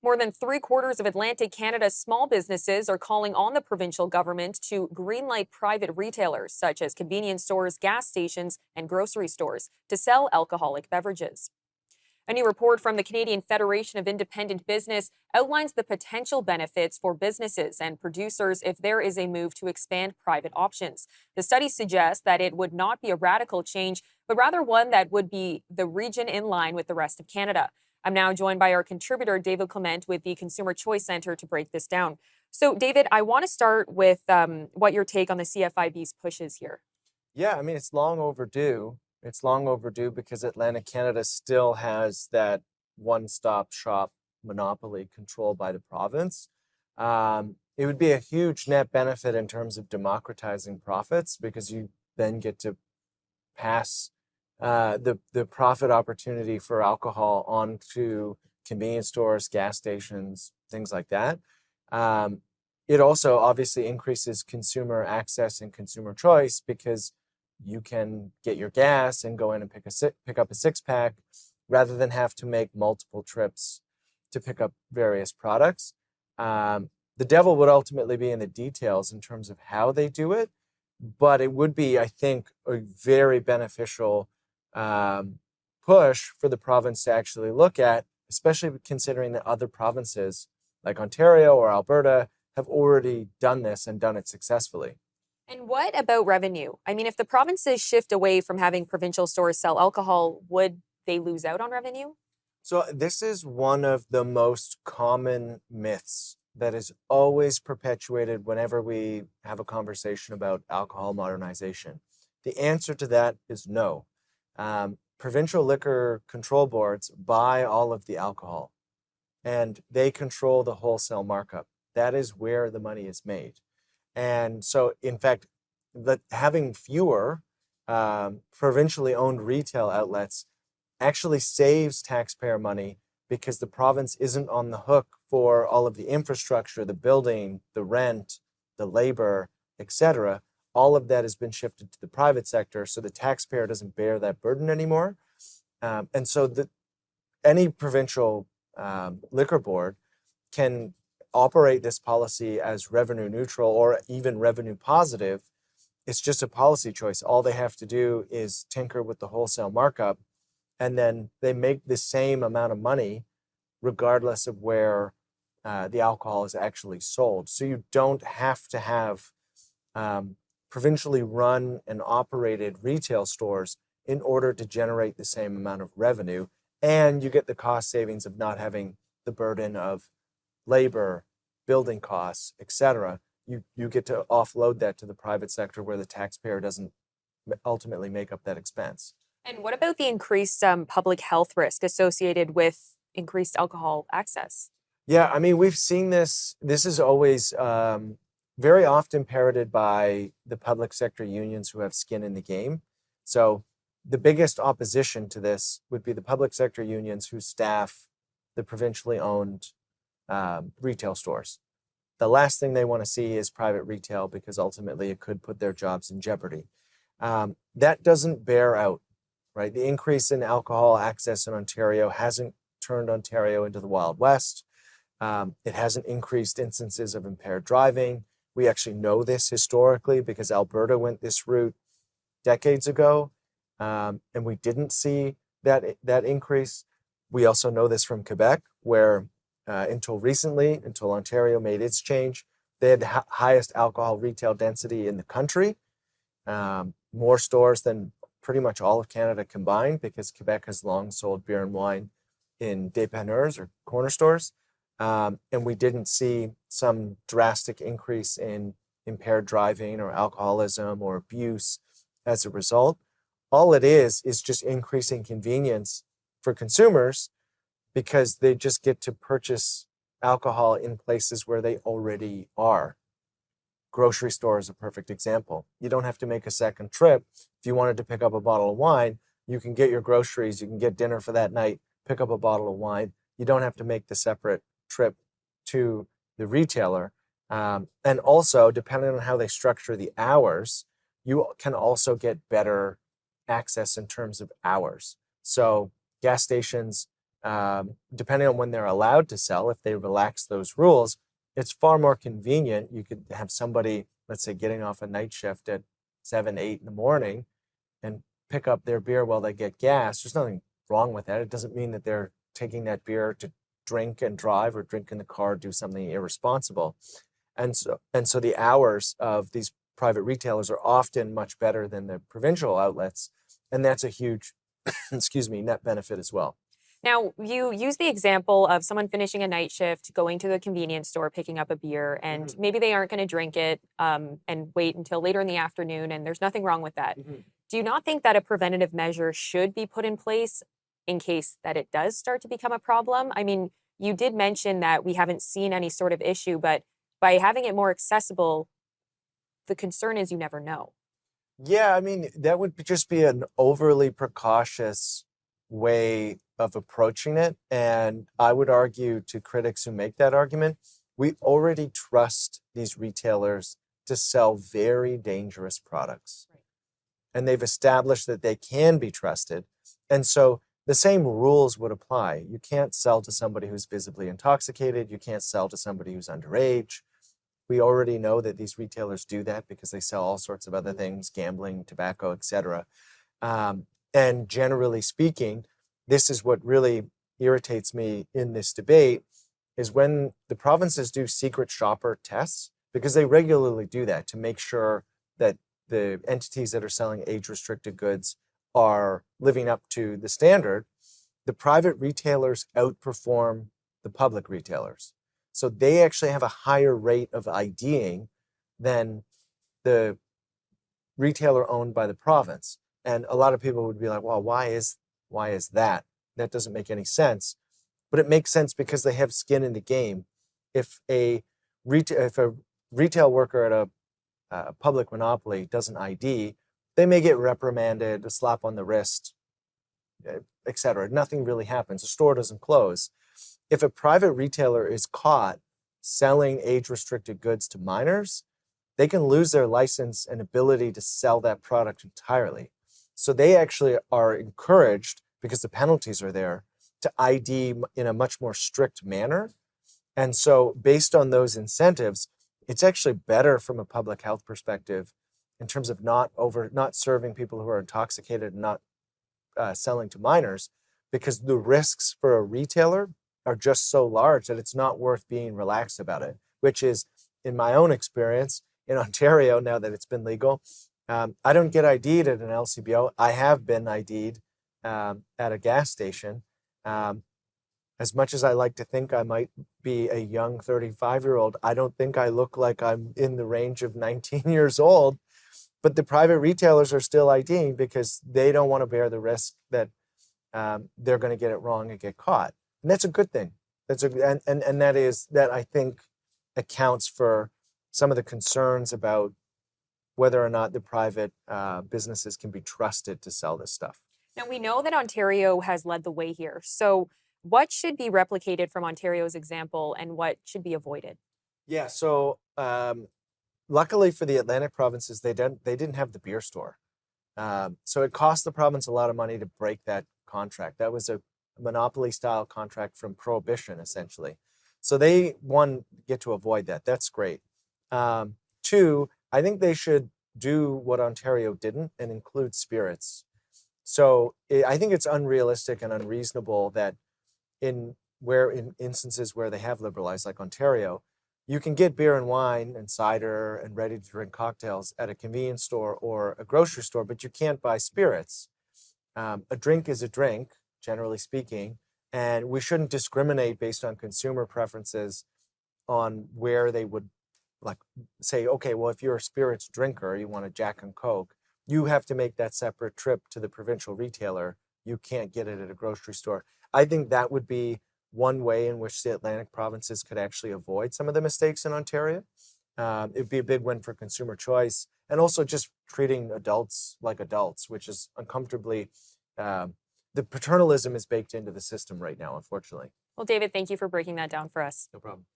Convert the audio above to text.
More than three-quarters of Atlantic Canada's small businesses are calling on the provincial government to greenlight private retailers, such as convenience stores, gas stations, and grocery stores, to sell alcoholic beverages. A new report from the Canadian Federation of Independent Business outlines the potential benefits for businesses and producers if there is a move to expand private options. The study suggests that it would not be a radical change, but rather one that would be the region in line with the rest of Canada. I'm now joined by our contributor, David Clement, with the Consumer Choice Centre to break this down. So, David, I want to start with what your take on the CFIB's push is here. Yeah, I mean, it's long overdue. It's long overdue because Atlantic Canada still has that one-stop shop monopoly controlled by the province. It would be a huge net benefit in terms of democratizing profits because you then get to pass the profit opportunity for alcohol on to convenience stores, gas stations, things like that. It also obviously increases consumer access and consumer choice because you can get your gas and go in and pick up a six-pack rather than have to make multiple trips to pick up various products. The devil would ultimately be in the details in terms of how they do it, but it would be, I think, a very beneficial push for the province to actually look at, especially considering that other provinces like Ontario or Alberta have already done this and done it successfully. And what about revenue? I mean, if the provinces shift away from having provincial stores sell alcohol, would they lose out on revenue? So this is one of the most common myths that is always perpetuated whenever we have a conversation about alcohol modernization. The answer to that is no. Provincial liquor control boards buy all of the alcohol and they control the wholesale markup. That is where the money is made. And so, in fact, having fewer provincially owned retail outlets actually saves taxpayer money because the province isn't on the hook for all of the infrastructure, the building, the rent, the labor, etc. All of that has been shifted to the private sector, so the taxpayer doesn't bear that burden anymore. And so any provincial liquor board can operate this policy as revenue neutral or even revenue positive. It's just a policy choice. All they have to do is tinker with the wholesale markup, and then they make the same amount of money regardless of where the alcohol is actually sold. So you don't have to have provincially run and operated retail stores in order to generate the same amount of revenue. And you get the cost savings of not having the burden of labor, building costs, etc. You get to offload that to the private sector where the taxpayer doesn't ultimately make up that expense. And what about the increased public health risk associated with increased alcohol access? Yeah, I mean, we've seen this. This is always very often parroted by the public sector unions who have skin in the game. So the biggest opposition to this would be the public sector unions who staff the provincially owned retail stores. The last thing they want to see is private retail because ultimately it could put their jobs in jeopardy. That doesn't bear out, right? The increase in alcohol access in Ontario hasn't turned Ontario into the Wild West. It hasn't increased instances of impaired driving. We actually know this historically because Alberta went this route decades ago, and we didn't see that increase. We also know this from Quebec, where until recently, until Ontario made its change, they had the highest alcohol retail density in the country, more stores than pretty much all of Canada combined, because Quebec has long sold beer and wine in dépanneurs or corner stores. And we didn't see some drastic increase in impaired driving or alcoholism or abuse as a result. All it is just increasing convenience for consumers because they just get to purchase alcohol in places where they already are. Grocery store is a perfect example. You don't have to make a second trip. If you wanted to pick up a bottle of wine, you can get your groceries, you can get dinner for that night, pick up a bottle of wine. You don't have to make the separate trip to the retailer. And also, depending on how they structure the hours, you can also get better access in terms of hours. So gas stations depending on when they're allowed to sell, if they relax those rules, it's far more convenient. You could have somebody, let's say, getting off a night shift at 7, 8 in the morning and pick up their beer while they get gas. There's nothing wrong with that. It doesn't mean that they're taking that beer to drink and drive or drink in the car, do something irresponsible. And so the hours of these private retailers are often much better than the provincial outlets. And that's a huge, excuse me, net benefit as well. Now, you use the example of someone finishing a night shift, going to the convenience store, picking up a beer, and maybe they aren't going to drink it and wait until later in the afternoon, and there's nothing wrong with that. Do you not think that a preventative measure should be put in place in case that it does start to become a problem? I mean, you did mention that we haven't seen any sort of issue, but by having it more accessible, the concern is you never know. Yeah, I mean, that would just be an overly precautious way of approaching it. And I would argue to critics who make that argument, we already trust these retailers to sell very dangerous products. Right. And they've established that they can be trusted. And so the same rules would apply. You can't sell to somebody who's visibly intoxicated. You can't sell to somebody who's underage. We already know that these retailers do that because they sell all sorts of other things, gambling, tobacco, etc. And generally speaking, this is what really irritates me in this debate, is when the provinces do secret shopper tests, because they regularly do that to make sure that the entities that are selling age-restricted goods are living up to the standard. The private retailers outperform the public retailers. So they actually have a higher rate of IDing than the retailer owned by the province. And a lot of people would be like, well, why is that? That doesn't make any sense. But it makes sense because they have skin in the game. If a retail worker at a public monopoly doesn't ID, they may get reprimanded, a slap on the wrist, etc. Nothing really happens. The store doesn't close. If a private retailer is caught selling age-restricted goods to minors, they can lose their license and ability to sell that product entirely. So they actually are encouraged, because the penalties are there, to ID in a much more strict manner. And so based on those incentives, it's actually better from a public health perspective in terms of not serving people who are intoxicated and not selling to minors, because the risks for a retailer are just so large that it's not worth being relaxed about it, which is, in my own experience, in Ontario, now that it's been legal, I don't get ID'd at an LCBO. I have been ID'd at a gas station. As much as I like to think I might be a young 35-year-old, I don't think I look like I'm in the range of 19 years old. But the private retailers are still IDing because they don't want to bear the risk that they're going to get it wrong and get caught. And that's a good thing. That I think accounts for some of the concerns about whether or not the private businesses can be trusted to sell this stuff. Now, we know that Ontario has led the way here. So what should be replicated from Ontario's example and what should be avoided? Yeah, so luckily for the Atlantic provinces, they didn't have the beer store. So it cost the province a lot of money to break that contract. That was a monopoly-style contract from Prohibition, essentially. So they, one, get to avoid that. That's great. Two, I think they should do what Ontario didn't and include spirits. So I think it's unrealistic and unreasonable that in instances where they have liberalized, like Ontario, you can get beer and wine and cider and ready-to-drink cocktails at a convenience store or a grocery store, but you can't buy spirits. A drink is a drink, generally speaking, and we shouldn't discriminate based on consumer preferences on where they would say, okay, well, if you're a spirits drinker, you want a Jack and Coke, you have to make that separate trip to the provincial retailer. You can't get it at a grocery store. I think that would be one way in which the Atlantic provinces could actually avoid some of the mistakes in Ontario. It'd be a big win for consumer choice, and also just treating adults like adults, which is uncomfortably, the paternalism is baked into the system right now, unfortunately. Well, David, thank you for breaking that down for us. No problem.